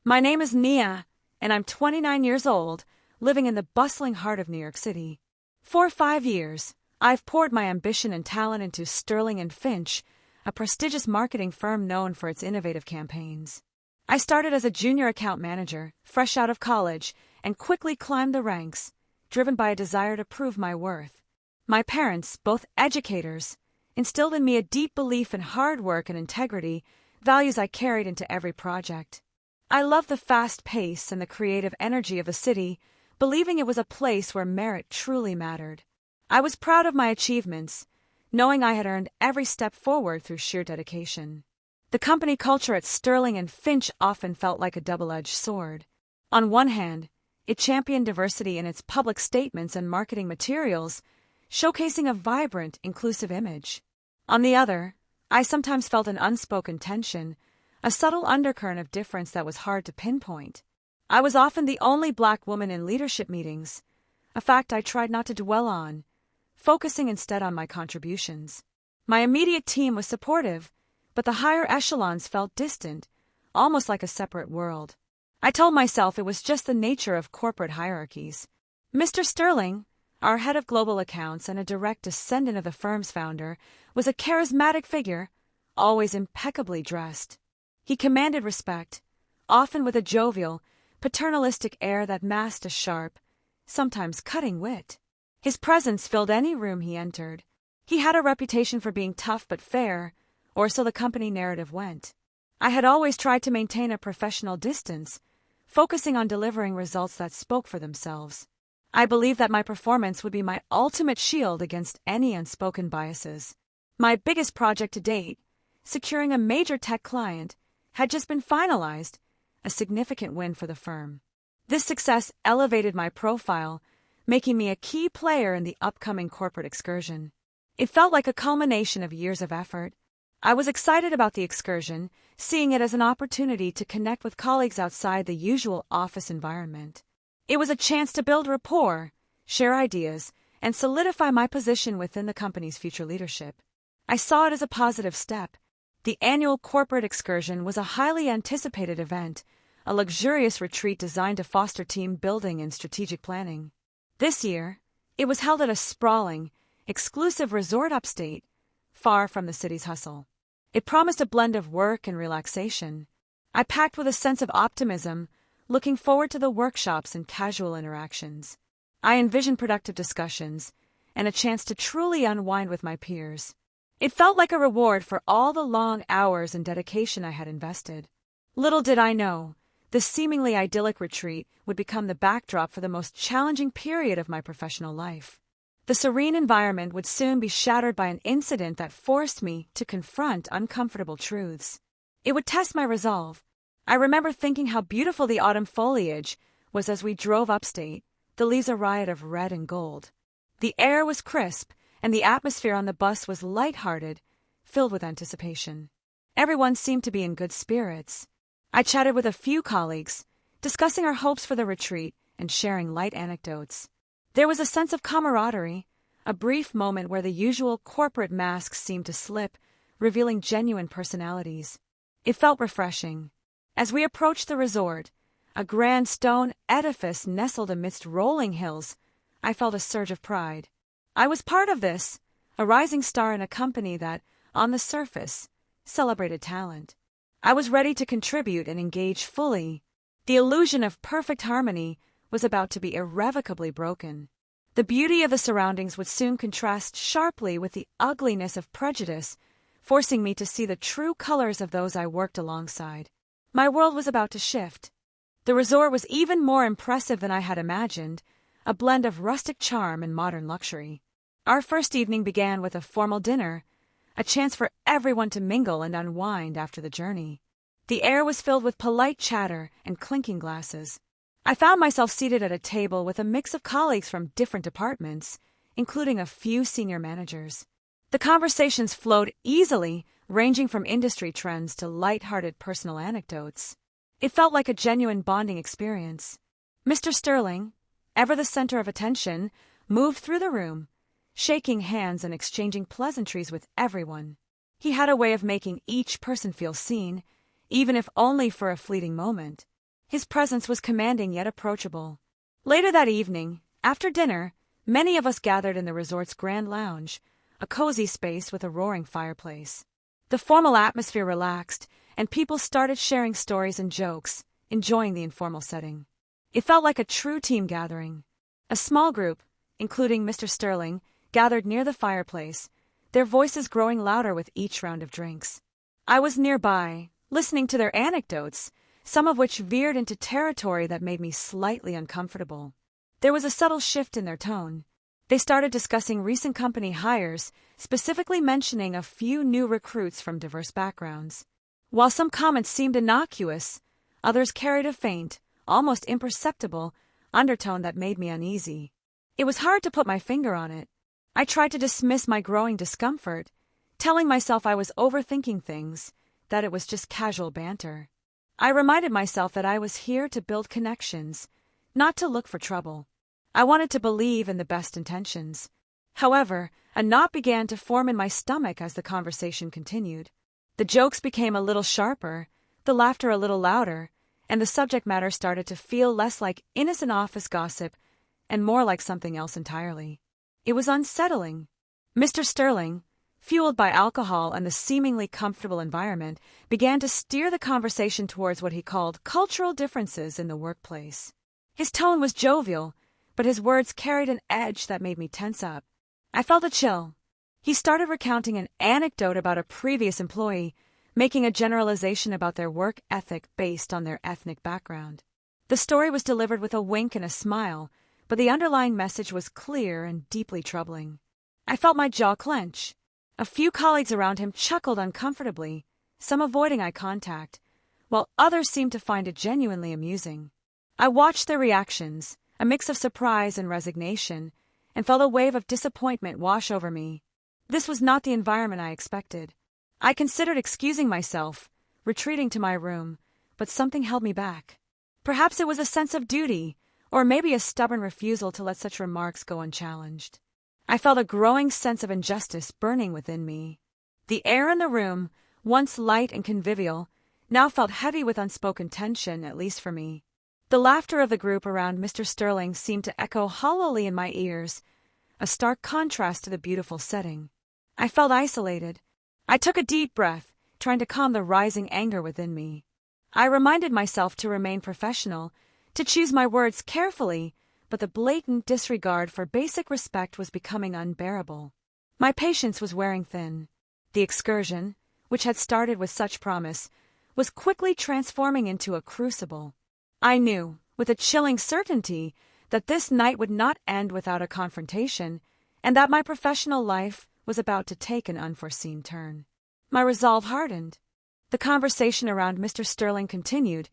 My name is Nia, and I'm 29 years old, living in the bustling heart of New York City. For 5 years, I've poured my ambition and talent into Sterling and Finch, a prestigious marketing firm known for its innovative campaigns. I started as a junior account manager, fresh out of college, and quickly climbed the ranks, driven by a desire to prove my worth. My parents, both educators, instilled in me a deep belief in hard work and integrity, values I carried into every project. I loved the fast pace and the creative energy of the city, believing it was a place where merit truly mattered. I was proud of my achievements, knowing I had earned every step forward through sheer dedication. The company culture at Sterling and Finch often felt like a double-edged sword. On one hand, it championed diversity in its public statements and marketing materials, showcasing a vibrant, inclusive image. On the other, I sometimes felt an unspoken tension, a subtle undercurrent of difference that was hard to pinpoint. I was often the only Black woman in leadership meetings, a fact I tried not to dwell on, focusing instead on my contributions. My immediate team was supportive, but the higher echelons felt distant, almost like a separate world. I told myself it was just the nature of corporate hierarchies. Mr. Sterling, our head of global accounts and a direct descendant of the firm's founder, was a charismatic figure, always impeccably dressed. He commanded respect, often with a jovial, paternalistic air that masked a sharp, sometimes cutting wit. His presence filled any room he entered. He had a reputation for being tough but fair, or so the company narrative went. I had always tried to maintain a professional distance, focusing on delivering results that spoke for themselves. I believed that my performance would be my ultimate shield against any unspoken biases. My biggest project to date, securing a major tech client, had just been finalized, a significant win for the firm. This success elevated my profile, making me a key player in the upcoming corporate excursion. It felt like a culmination of years of effort. I was excited about the excursion, seeing it as an opportunity to connect with colleagues outside the usual office environment. It was a chance to build rapport, share ideas, and solidify my position within the company's future leadership. I saw it as a positive step. The annual corporate excursion was a highly anticipated event, a luxurious retreat designed to foster team building and strategic planning. This year, it was held at a sprawling, exclusive resort upstate, far from the city's hustle. It promised a blend of work and relaxation. I packed with a sense of optimism, looking forward to the workshops and casual interactions. I envisioned productive discussions and a chance to truly unwind with my peers. It felt like a reward for all the long hours and dedication I had invested. Little did I know, this seemingly idyllic retreat would become the backdrop for the most challenging period of my professional life. The serene environment would soon be shattered by an incident that forced me to confront uncomfortable truths. It would test my resolve. I remember thinking how beautiful the autumn foliage was as we drove upstate, the leaves a riot of red and gold. The air was crisp, and the atmosphere on the bus was light-hearted, filled with anticipation. Everyone seemed to be in good spirits. I chatted with a few colleagues, discussing our hopes for the retreat and sharing light anecdotes. There was a sense of camaraderie, a brief moment where the usual corporate masks seemed to slip, revealing genuine personalities. It felt refreshing. As we approached the resort, a grand stone edifice nestled amidst rolling hills, I felt a surge of pride. I was part of this, a rising star in a company that, on the surface, celebrated talent. I was ready to contribute and engage fully. The illusion of perfect harmony was about to be irrevocably broken. The beauty of the surroundings would soon contrast sharply with the ugliness of prejudice, forcing me to see the true colors of those I worked alongside. My world was about to shift. The resort was even more impressive than I had imagined, a blend of rustic charm and modern luxury. Our first evening began with a formal dinner, a chance for everyone to mingle and unwind after the journey. The air was filled with polite chatter and clinking glasses. I found myself seated at a table with a mix of colleagues from different departments, including a few senior managers. The conversations flowed easily, ranging from industry trends to light-hearted personal anecdotes. It felt like a genuine bonding experience. Mr. Sterling, ever the center of attention, moved through the room, shaking hands and exchanging pleasantries with everyone. He had a way of making each person feel seen, even if only for a fleeting moment. His presence was commanding yet approachable. Later that evening, after dinner, many of us gathered in the resort's grand lounge, a cozy space with a roaring fireplace. The formal atmosphere relaxed, and people started sharing stories and jokes, enjoying the informal setting. It felt like a true team gathering. A small group, including Mr. Sterling, gathered near the fireplace, their voices growing louder with each round of drinks. I was nearby, listening to their anecdotes, some of which veered into territory that made me slightly uncomfortable. There was a subtle shift in their tone. They started discussing recent company hires, specifically mentioning a few new recruits from diverse backgrounds. While some comments seemed innocuous, others carried a faint, almost imperceptible, undertone that made me uneasy. It was hard to put my finger on it. I tried to dismiss my growing discomfort, telling myself I was overthinking things, that it was just casual banter. I reminded myself that I was here to build connections, not to look for trouble. I wanted to believe in the best intentions. However, a knot began to form in my stomach as the conversation continued. The jokes became a little sharper, the laughter a little louder, and the subject matter started to feel less like innocent office gossip and more like something else entirely. It was unsettling. Mr. Sterling, fueled by alcohol and the seemingly comfortable environment, began to steer the conversation towards what he called cultural differences in the workplace. His tone was jovial, but his words carried an edge that made me tense up. I felt a chill. He started recounting an anecdote about a previous employee, making a generalization about their work ethic based on their ethnic background. The story was delivered with a wink and a smile, but the underlying message was clear and deeply troubling. I felt my jaw clench. A few colleagues around him chuckled uncomfortably, some avoiding eye contact, while others seemed to find it genuinely amusing. I watched their reactions, a mix of surprise and resignation, and felt a wave of disappointment wash over me. This was not the environment I expected. I considered excusing myself, retreating to my room, but something held me back. Perhaps it was a sense of duty, or maybe a stubborn refusal to let such remarks go unchallenged. I felt a growing sense of injustice burning within me. The air in the room, once light and convivial, now felt heavy with unspoken tension, at least for me. The laughter of the group around Mr. Sterling seemed to echo hollowly in my ears, a stark contrast to the beautiful setting. I felt isolated. I took a deep breath, trying to calm the rising anger within me. I reminded myself to remain professional, to choose my words carefully, but the blatant disregard for basic respect was becoming unbearable. My patience was wearing thin. The excursion, which had started with such promise, was quickly transforming into a crucible. I knew, with a chilling certainty, that this night would not end without a confrontation, and that my professional life was about to take an unforeseen turn. My resolve hardened. The conversation around Mr. Sterling continued,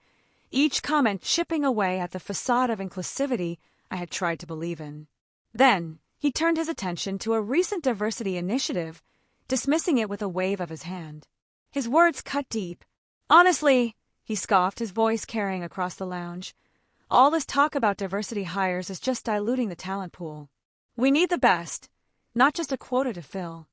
each comment chipping away at the facade of inclusivity I had tried to believe in. Then, he turned his attention to a recent diversity initiative, dismissing it with a wave of his hand. His words cut deep. "Honestly," he scoffed, his voice carrying across the lounge, "all this talk about diversity hires is just diluting the talent pool. We need the best, not just a quota to fill."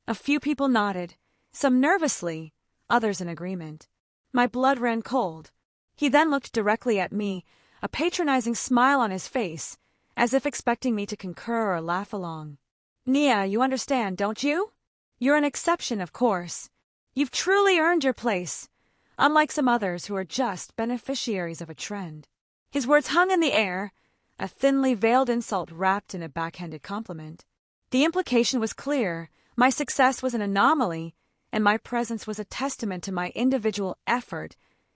A few people nodded, some nervously, others in agreement. My blood ran cold. He then looked directly at me, a patronizing smile on his face, as if expecting me to concur or laugh along. "Nia, you understand, don't you? You're an exception, of course. You've truly earned your place, unlike some others who are just beneficiaries of a trend." His words hung in the air, a thinly veiled insult wrapped in a backhanded compliment. The implication was clear. My success was an anomaly, and my presence was a testament to my individual effort,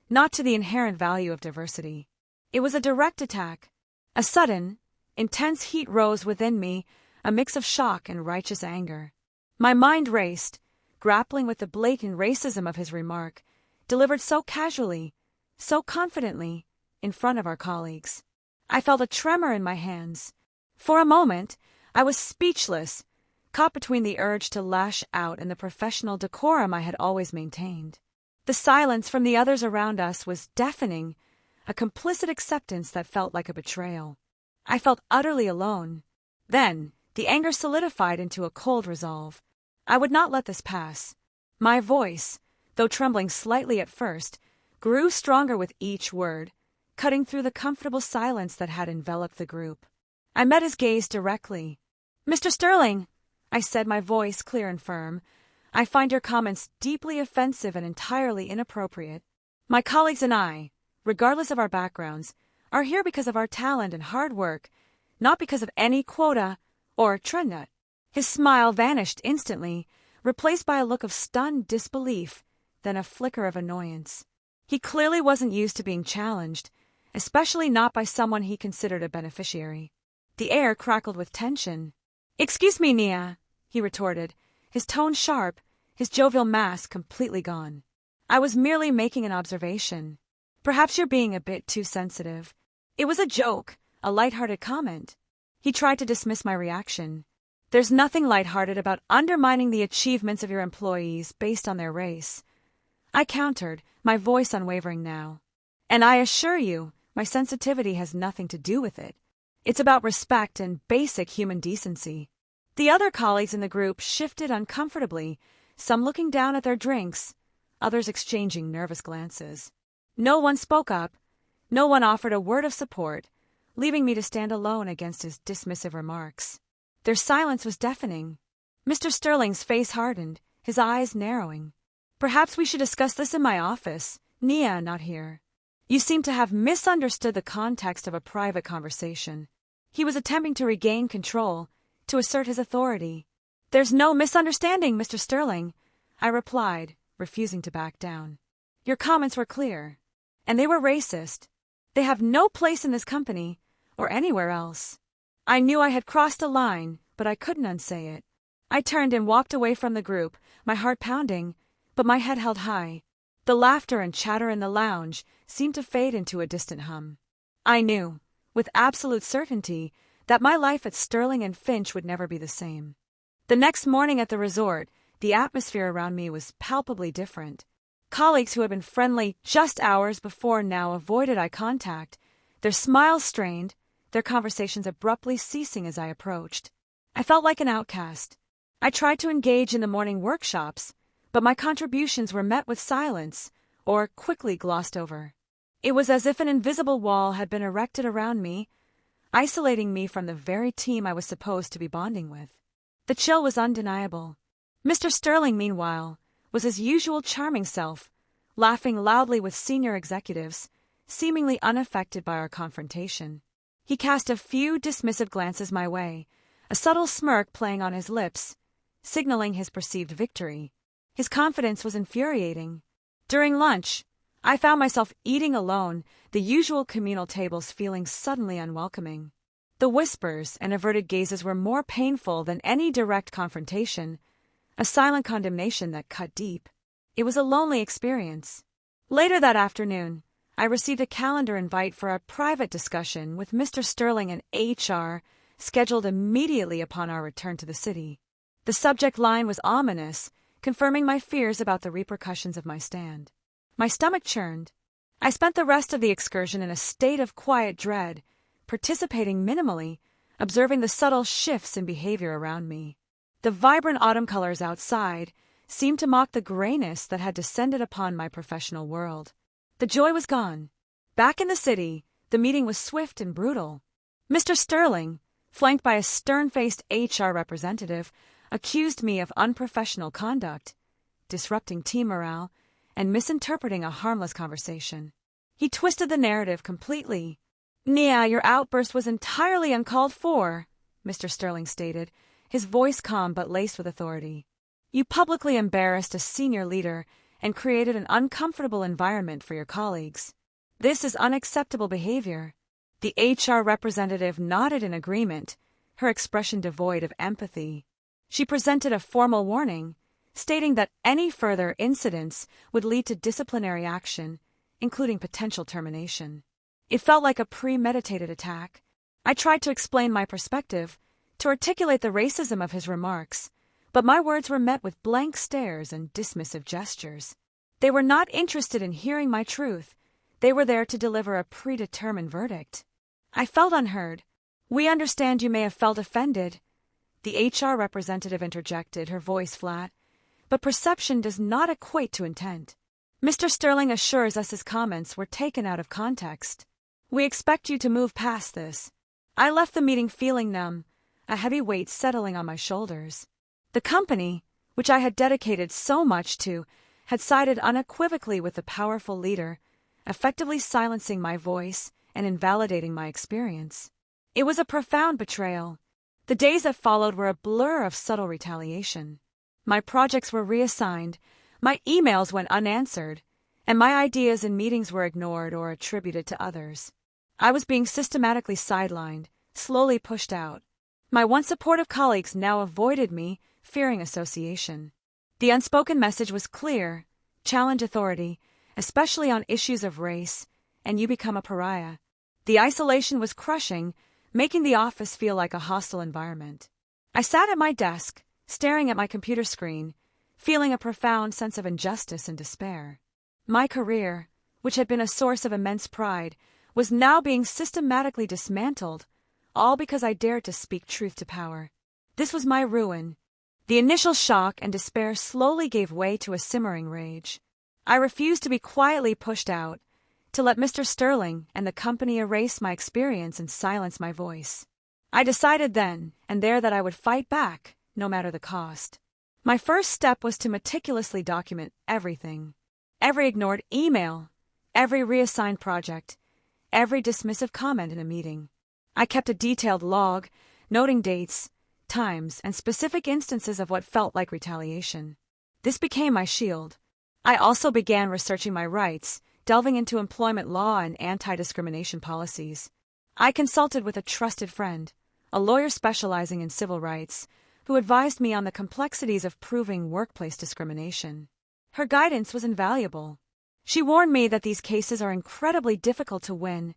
not to the inherent value of diversity. It was a direct attack. A sudden, intense heat rose within me, a mix of shock and righteous anger. My mind raced, grappling with the blatant racism of his remark, delivered so casually, so confidently, in front of our colleagues. I felt a tremor in my hands. For a moment, I was speechless, caught between the urge to lash out and the professional decorum I had always maintained. The silence from the others around us was deafening, a complicit acceptance that felt like a betrayal. I felt utterly alone. Then, the anger solidified into a cold resolve. I would not let this pass. My voice, though trembling slightly at first, grew stronger with each word, cutting through the comfortable silence that had enveloped the group. I met his gaze directly. "Mr. Sterling," I said, my voice clear and firm, "I find your comments deeply offensive and entirely inappropriate. My colleagues and I, regardless of our backgrounds, are here because of our talent and hard work, not because of any quota or treadnut." His smile vanished instantly, replaced by a look of stunned disbelief, then a flicker of annoyance. He clearly wasn't used to being challenged, especially not by someone he considered a beneficiary. The air crackled with tension. "Excuse me, Nia," he retorted, his tone sharp, his jovial mask completely gone. "I was merely making an observation. Perhaps you're being a bit too sensitive. It was a joke, a lighthearted comment." He tried to dismiss my reaction. "There's nothing lighthearted about undermining the achievements of your employees based on their race," I countered, my voice unwavering now. "And I assure you, my sensitivity has nothing to do with it. It's about respect and basic human decency." The other colleagues in the group shifted uncomfortably, some looking down at their drinks, others exchanging nervous glances. No one spoke up. No one offered a word of support, leaving me to stand alone against his dismissive remarks. Their silence was deafening. Mr. Sterling's face hardened, his eyes narrowing. "Perhaps we should discuss this in my office, Nia not here. You seem to have misunderstood the context of a private conversation." He was attempting to regain control, to assert his authority. "There's no misunderstanding, Mr. Sterling," I replied, refusing to back down. "Your comments were clear, and they were racist. They have no place in this company, or anywhere else." I knew I had crossed a line, but I couldn't unsay it. I turned and walked away from the group, my heart pounding, but my head held high. The laughter and chatter in the lounge seemed to fade into a distant hum. I knew, with absolute certainty, that my life at Sterling and Finch would never be the same. The next morning at the resort, the atmosphere around me was palpably different. Colleagues who had been friendly just hours before now avoided eye contact, their smiles strained, their conversations abruptly ceasing as I approached. I felt like an outcast. I tried to engage in the morning workshops, but my contributions were met with silence or quickly glossed over. It was as if an invisible wall had been erected around me, isolating me from the very team I was supposed to be bonding with. The chill was undeniable. Mr. Sterling, meanwhile, was his usual charming self, laughing loudly with senior executives, seemingly unaffected by our confrontation. He cast a few dismissive glances my way, a subtle smirk playing on his lips, signaling his perceived victory. His confidence was infuriating. During lunch, I found myself eating alone, the usual communal tables feeling suddenly unwelcoming. The whispers and averted gazes were more painful than any direct confrontation, a silent condemnation that cut deep. It was a lonely experience. Later that afternoon, I received a calendar invite for a private discussion with Mr. Sterling and HR, scheduled immediately upon our return to the city. The subject line was ominous, confirming my fears about the repercussions of my stand. My stomach churned. I spent the rest of the excursion in a state of quiet dread, participating minimally, observing the subtle shifts in behavior around me. The vibrant autumn colors outside seemed to mock the grayness that had descended upon my professional world. The joy was gone. Back in the city, the meeting was swift and brutal. Mr. Sterling, flanked by a stern-faced HR representative, accused me of unprofessional conduct, disrupting team morale, and misinterpreting a harmless conversation. He twisted the narrative completely. "Nia, your outburst was entirely uncalled for," Mr. Sterling stated, his voice calm but laced with authority. "You publicly embarrassed a senior leader and created an uncomfortable environment for your colleagues. This is unacceptable behavior." The HR representative nodded in agreement, her expression devoid of empathy. She presented a formal warning, stating that any further incidents would lead to disciplinary action, including potential termination. It felt like a premeditated attack. I tried to explain my perspective, to articulate the racism of his remarks, but my words were met with blank stares and dismissive gestures. They were not interested in hearing my truth. They were there to deliver a predetermined verdict. I felt unheard. "We understand you may have felt offended," the HR representative interjected, her voice flat, "but perception does not equate to intent. Mr. Sterling assures us his comments were taken out of context." We expect you to move past this. I left the meeting feeling numb, a heavy weight settling on my shoulders. The company, which I had dedicated so much to, had sided unequivocally with the powerful leader, effectively silencing my voice and invalidating my experience. It was a profound betrayal. The days that followed were a blur of subtle retaliation. My projects were reassigned, my emails went unanswered, and my ideas in meetings were ignored or attributed to others. I was being systematically sidelined, slowly pushed out. My once supportive colleagues now avoided me, fearing association. The unspoken message was clear: challenge authority, especially on issues of race, and you become a pariah. The isolation was crushing, making the office feel like a hostile environment. I sat at my desk, staring at my computer screen, feeling a profound sense of injustice and despair. My career, which had been a source of immense pride, was now being systematically dismantled, all because I dared to speak truth to power. This was my ruin. The initial shock and despair slowly gave way to a simmering rage. I refused to be quietly pushed out, to let Mr. Sterling and the company erase my experience and silence my voice. I decided then and there that I would fight back, no matter the cost. My first step was to meticulously document everything. Every ignored email, every reassigned project, every dismissive comment in a meeting. I kept a detailed log, noting dates, times, and specific instances of what felt like retaliation. This became my shield. I also began researching my rights, delving into employment law and anti-discrimination policies. I consulted with a trusted friend, a lawyer specializing in civil rights, who advised me on the complexities of proving workplace discrimination. Her guidance was invaluable. She warned me that these cases are incredibly difficult to win,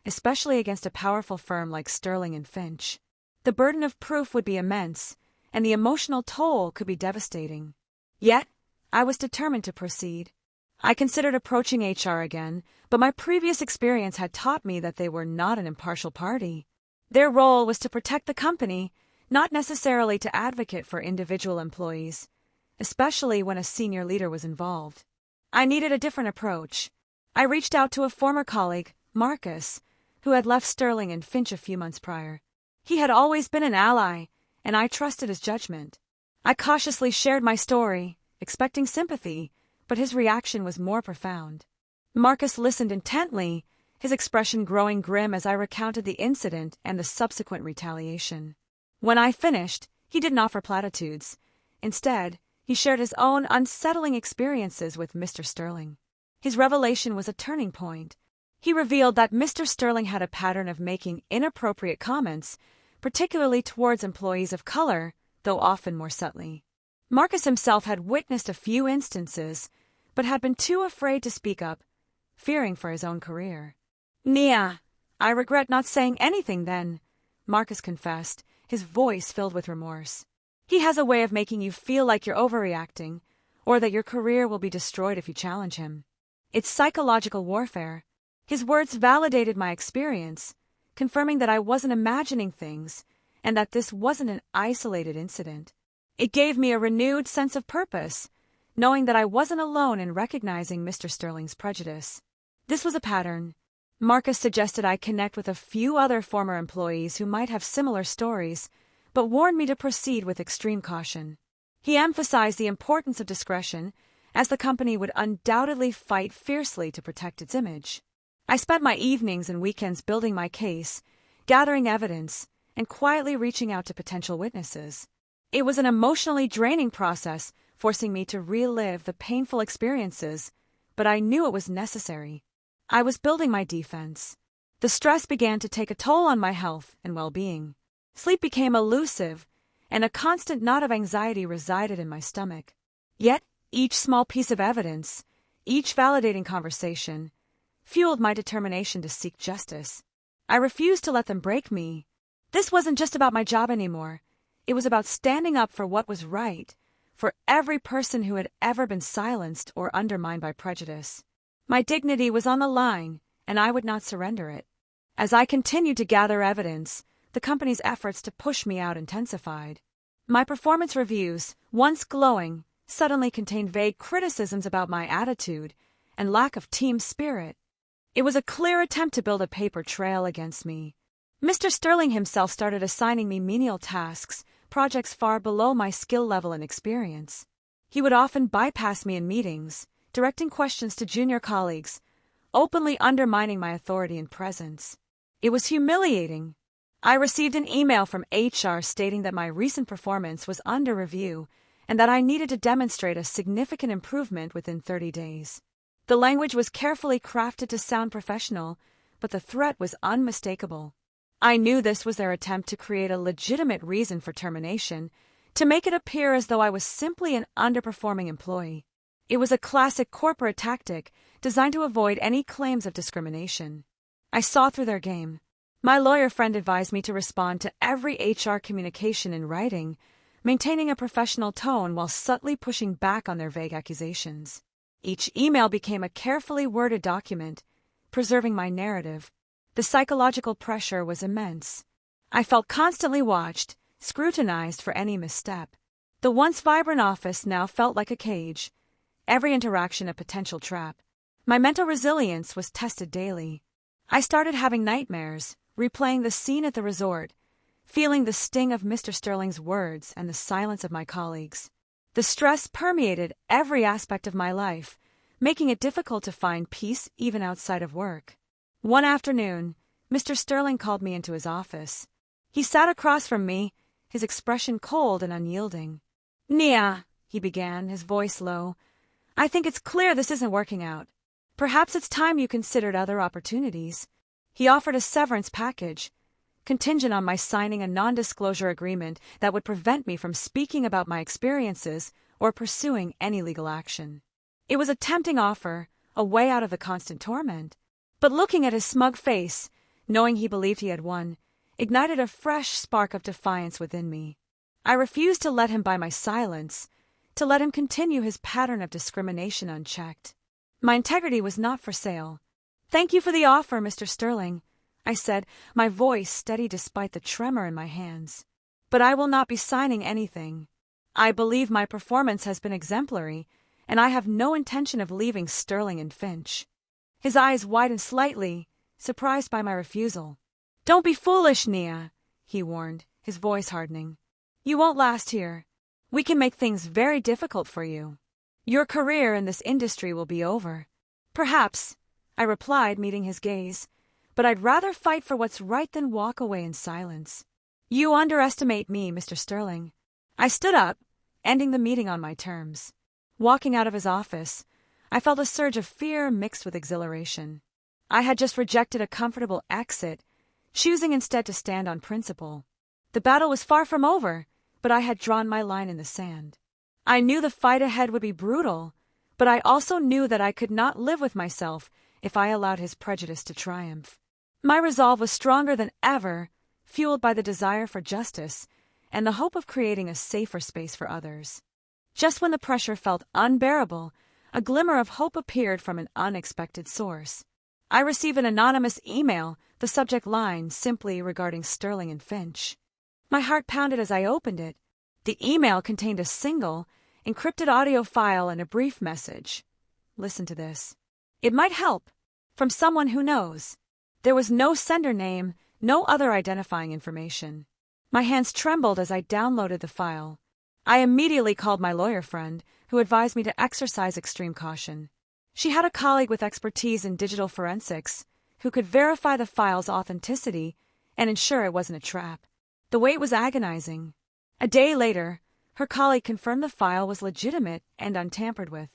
especially against a powerful firm like Sterling and Finch. The burden of proof would be immense, and the emotional toll could be devastating. Yet, I was determined to proceed. I considered approaching HR again, but my previous experience had taught me that they were not an impartial party. Their role was to protect the company, not necessarily to advocate for individual employees, especially when a senior leader was involved. I needed a different approach. I reached out to a former colleague, Marcus, who had left Sterling and Finch a few months prior. He had always been an ally, and I trusted his judgment. I cautiously shared my story, expecting sympathy, but his reaction was more profound. Marcus listened intently, his expression growing grim as I recounted the incident and the subsequent retaliation. When I finished, he didn't offer platitudes. Instead, he shared his own unsettling experiences with Mr. Sterling. His revelation was a turning point. He revealed that Mr. Sterling had a pattern of making inappropriate comments, particularly towards employees of color, though often more subtly. Marcus himself had witnessed a few instances, but had been too afraid to speak up, fearing for his own career. "Nia, I regret not saying anything then," Marcus confessed, his voice filled with remorse. "He has a way of making you feel like you're overreacting, or that your career will be destroyed if you challenge him. It's psychological warfare." His words validated my experience, confirming that I wasn't imagining things and that this wasn't an isolated incident. It gave me a renewed sense of purpose, knowing that I wasn't alone in recognizing Mr. Sterling's prejudice. This was a pattern. Marcus suggested I connect with a few other former employees who might have similar stories, but warned me to proceed with extreme caution. He emphasized the importance of discretion, as the company would undoubtedly fight fiercely to protect its image. I spent my evenings and weekends building my case, gathering evidence, and quietly reaching out to potential witnesses. It was an emotionally draining process, forcing me to relive the painful experiences, but I knew it was necessary. I was building my defense. The stress began to take a toll on my health and well-being. Sleep became elusive, and a constant knot of anxiety resided in my stomach. Yet, each small piece of evidence, each validating conversation, fueled my determination to seek justice. I refused to let them break me. This wasn't just about my job anymore. It was about standing up for what was right, for every person who had ever been silenced or undermined by prejudice. My dignity was on the line, and I would not surrender it. As I continued to gather evidence, the company's efforts to push me out intensified. My performance reviews, once glowing, suddenly contained vague criticisms about my attitude and lack of team spirit. It was a clear attempt to build a paper trail against me. Mr. Sterling himself started assigning me menial tasks, projects far below my skill level and experience. He would often bypass me in meetings, directing questions to junior colleagues, openly undermining my authority and presence. It was humiliating. I received an email from HR stating that my recent performance was under review and that I needed to demonstrate a significant improvement within 30 days. The language was carefully crafted to sound professional, but the threat was unmistakable. I knew this was their attempt to create a legitimate reason for termination, to make it appear as though I was simply an underperforming employee. It was a classic corporate tactic designed to avoid any claims of discrimination. I saw through their game. My lawyer friend advised me to respond to every HR communication in writing, maintaining a professional tone while subtly pushing back on their vague accusations. Each email became a carefully worded document, preserving my narrative. The psychological pressure was immense. I felt constantly watched, scrutinized for any misstep. The once vibrant office now felt like a cage, every interaction a potential trap. My mental resilience was tested daily. I started having nightmares, replaying the scene at the resort, feeling the sting of Mr. Sterling's words and the silence of my colleagues. The stress permeated every aspect of my life, making it difficult to find peace even outside of work. One afternoon, Mr. Sterling called me into his office. He sat across from me, his expression cold and unyielding. "Nia," he began, his voice low, "I think it's clear this isn't working out. Perhaps it's time you considered other opportunities." He offered a severance package, contingent on my signing a non-disclosure agreement that would prevent me from speaking about my experiences or pursuing any legal action. It was a tempting offer, a way out of the constant torment. But looking at his smug face, knowing he believed he had won, ignited a fresh spark of defiance within me. I refused to let him buy my silence, to let him continue his pattern of discrimination unchecked. My integrity was not for sale. "Thank you for the offer, Mr. Sterling," I said, my voice steady despite the tremor in my hands. "But I will not be signing anything. I believe my performance has been exemplary, and I have no intention of leaving Sterling and Finch." His eyes widened slightly, surprised by my refusal. "Don't be foolish, Nia," he warned, his voice hardening. "You won't last here. We can make things very difficult for you. Your career in this industry will be over." "Perhaps," I replied, meeting his gaze, "but I'd rather fight for what's right than walk away in silence." "You underestimate me, Mr. Sterling." I stood up, ending the meeting on my terms. Walking out of his office, I felt a surge of fear mixed with exhilaration. I had just rejected a comfortable exit, choosing instead to stand on principle. The battle was far from over, but I had drawn my line in the sand. I knew the fight ahead would be brutal, but I also knew that I could not live with myself if I allowed his prejudice to triumph. My resolve was stronger than ever, fueled by the desire for justice and the hope of creating a safer space for others. Just when the pressure felt unbearable, a glimmer of hope appeared from an unexpected source. I received an anonymous email, the subject line simply regarding Sterling and Finch. My heart pounded as I opened it. The email contained a single, encrypted audio file and a brief message. "Listen to this. It might help. From someone who knows." There was no sender name, no other identifying information. My hands trembled as I downloaded the file. I immediately called my lawyer friend, who advised me to exercise extreme caution. She had a colleague with expertise in digital forensics who could verify the file's authenticity and ensure it wasn't a trap. The wait was agonizing. A day later, her colleague confirmed the file was legitimate and untampered with.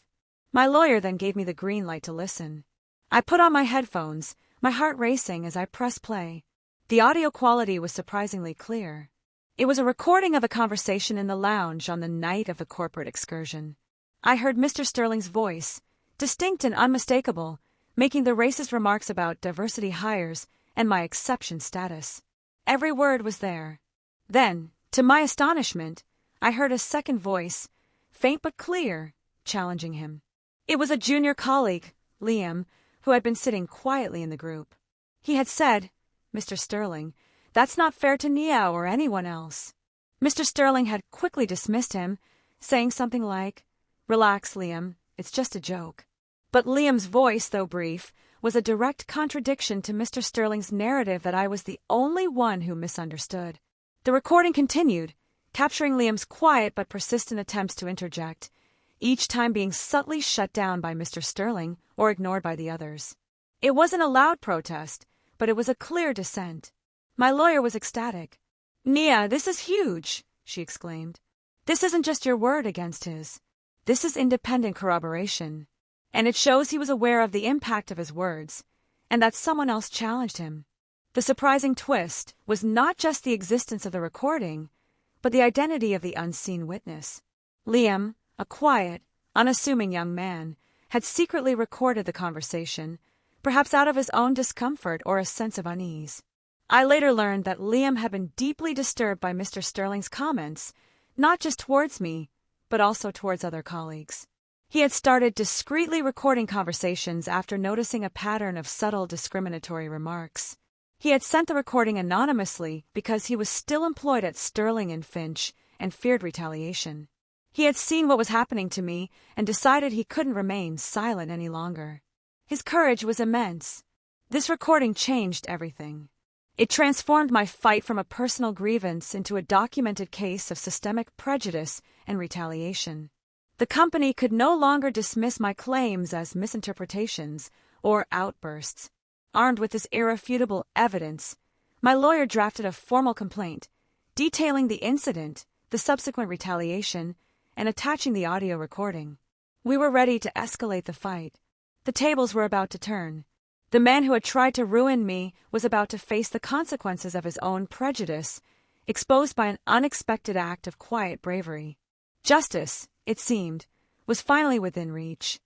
My lawyer then gave me the green light to listen. I put on my headphones, my heart racing as I pressed play. The audio quality was surprisingly clear. It was a recording of a conversation in the lounge on the night of the corporate excursion. I heard Mr. Sterling's voice, distinct and unmistakable, making the racist remarks about diversity hires and my exception status. Every word was there. Then, to my astonishment, I heard a second voice, faint but clear, challenging him. It was a junior colleague, Liam, who had been sitting quietly in the group. He had said, "Mr. Sterling, that's not fair to Nia or anyone else." Mr. Sterling had quickly dismissed him, saying something like, "Relax, Liam, it's just a joke." But Liam's voice, though brief, was a direct contradiction to Mr. Sterling's narrative that I was the only one who misunderstood. The recording continued, capturing Liam's quiet but persistent attempts to interject, each time being subtly shut down by Mr. Sterling or ignored by the others. It wasn't a loud protest, but it was a clear dissent. My lawyer was ecstatic. "Nia, this is huge," she exclaimed. "This isn't just your word against his. This is independent corroboration. And it shows he was aware of the impact of his words, and that someone else challenged him." The surprising twist was not just the existence of the recording, but the identity of the unseen witness. Liam, a quiet, unassuming young man, had secretly recorded the conversation, perhaps out of his own discomfort or a sense of unease. I later learned that Liam had been deeply disturbed by Mr. Sterling's comments, not just towards me, but also towards other colleagues. He had started discreetly recording conversations after noticing a pattern of subtle discriminatory remarks. He had sent the recording anonymously because he was still employed at Sterling and Finch and feared retaliation. He had seen what was happening to me and decided he couldn't remain silent any longer. His courage was immense. This recording changed everything. It transformed my fight from a personal grievance into a documented case of systemic prejudice and retaliation. The company could no longer dismiss my claims as misinterpretations or outbursts. Armed with this irrefutable evidence, my lawyer drafted a formal complaint, detailing the incident, the subsequent retaliation, and attaching the audio recording. We were ready to escalate the fight. The tables were about to turn. The man who had tried to ruin me was about to face the consequences of his own prejudice, exposed by an unexpected act of quiet bravery. Justice, it seemed, was finally within reach.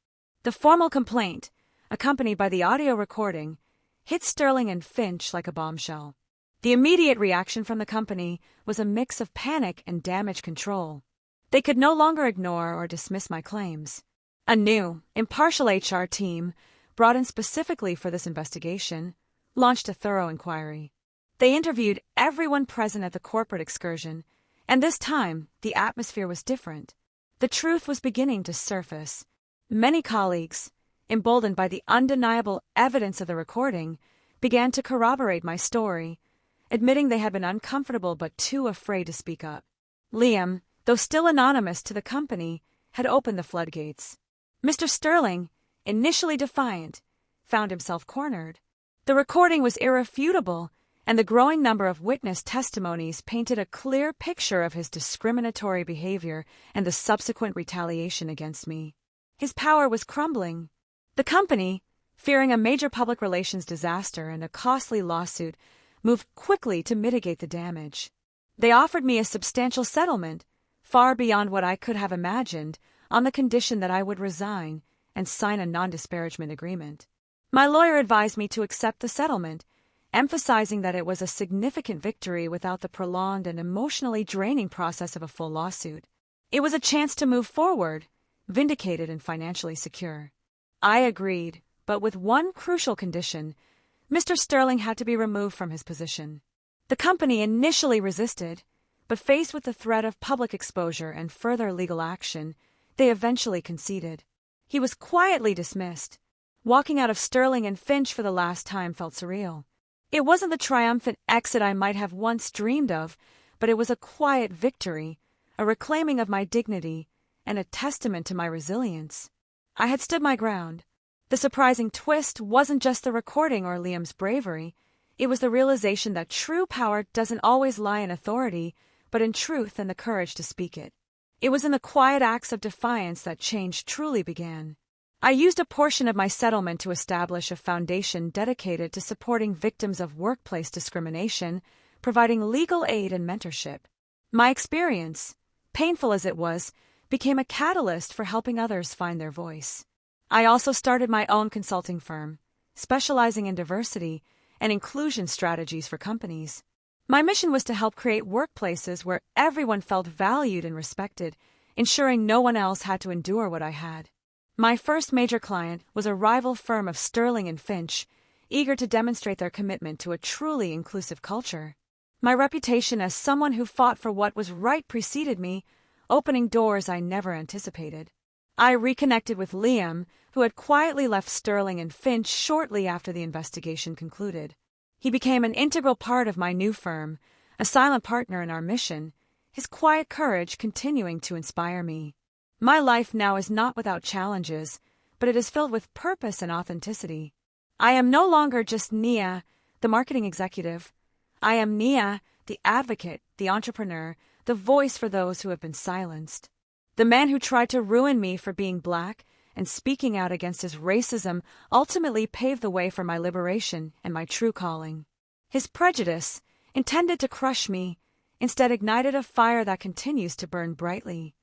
The formal complaint, accompanied by the audio recording, hit Sterling and Finch like a bombshell. The immediate reaction from the company was a mix of panic and damage control. They could no longer ignore or dismiss my claims. A new, impartial HR team, brought in specifically for this investigation, launched a thorough inquiry. They interviewed everyone present at the corporate excursion, and this time the atmosphere was different. The truth was beginning to surface. Many colleagues, emboldened by the undeniable evidence of the recording, began to corroborate my story, admitting they had been uncomfortable but too afraid to speak up. Liam, though still anonymous to the company, had opened the floodgates. Mr. Sterling, initially defiant, found himself cornered. The recording was irrefutable, and the growing number of witness testimonies painted a clear picture of his discriminatory behavior and the subsequent retaliation against me. His power was crumbling. The company, fearing a major public relations disaster and a costly lawsuit, moved quickly to mitigate the damage. They offered me a substantial settlement, far beyond what I could have imagined, on the condition that I would resign and sign a non-disparagement agreement. My lawyer advised me to accept the settlement, emphasizing that it was a significant victory without the prolonged and emotionally draining process of a full lawsuit. It was a chance to move forward, vindicated and financially secure. I agreed, but with one crucial condition: Mr. Sterling had to be removed from his position. The company initially resisted, but faced with the threat of public exposure and further legal action, they eventually conceded. He was quietly dismissed. Walking out of Sterling and Finch for the last time felt surreal. It wasn't the triumphant exit I might have once dreamed of, but it was a quiet victory, a reclaiming of my dignity, and a testament to my resilience. I had stood my ground. The surprising twist wasn't just the recording or Liam's bravery. It was the realization that true power doesn't always lie in authority, but in truth and the courage to speak it. It was in the quiet acts of defiance that change truly began. I used a portion of my settlement to establish a foundation dedicated to supporting victims of workplace discrimination, providing legal aid and mentorship. My experience, painful as it was, became a catalyst for helping others find their voice. I also started my own consulting firm, specializing in diversity and inclusion strategies for companies. My mission was to help create workplaces where everyone felt valued and respected, ensuring no one else had to endure what I had. My first major client was a rival firm of Sterling and Finch, eager to demonstrate their commitment to a truly inclusive culture. My reputation as someone who fought for what was right preceded me, opening doors I never anticipated. I reconnected with Liam, who had quietly left Sterling and Finch shortly after the investigation concluded. He became an integral part of my new firm, a silent partner in our mission, his quiet courage continuing to inspire me. My life now is not without challenges, but it is filled with purpose and authenticity. I am no longer just Nia, the marketing executive. I am Nia, the advocate, the entrepreneur, the voice for those who have been silenced. The man who tried to ruin me for being black and speaking out against his racism ultimately paved the way for my liberation and my true calling. His prejudice, intended to crush me, instead ignited a fire that continues to burn brightly.